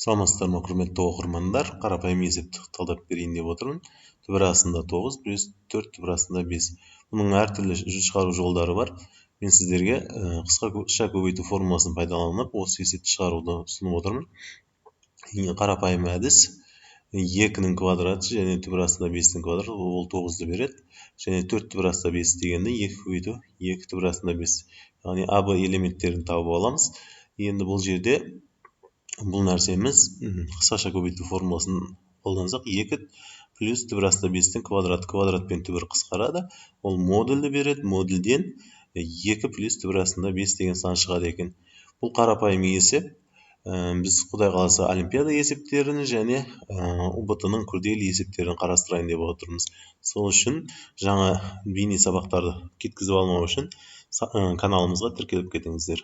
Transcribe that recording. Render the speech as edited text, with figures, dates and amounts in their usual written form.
Саламатсыздар ма, құрметті оқырмандар? Қарапайым есепті талдап берейін деп отырмын. Түбір астында 9 плюс 4 түбір астында 5. Бұның әртүрлі шығару жолдары бар. Мен сіздерге қысқа көбейту формуласын пайдаланып, осы есепті шығаруды ұсынып отырмын. Қарапайым әдіс 2-нің квадраты және түбір астында 5-нің квадраты, ол 9-ды береді. Және 4 түбір астында 5 дегенде 2 көбейту 2 түбір астында 5. Яғни АБ элементтерін тауып аламыз. Енді бұл жерде бұл нәрсеміз қысқаша көбейту формуласын қолдансақ, 2 плюс түбір астында 5-тің квадраты, квадрат пен түбір қысқарады, ол модульді береді. Модульден 2 плюс түбір астында 5 деген сан шығады екен. Бұл қарапайым есеп. Біз Құдай қаласа олимпиада есептерін және ұбт-ның күрделі есептерін қарастырайын деп отырмыз. Сол үшін жаңа бейне сабақтарды кеткізіп алмау үшін каналымызға тіркеліп кетіңіздер.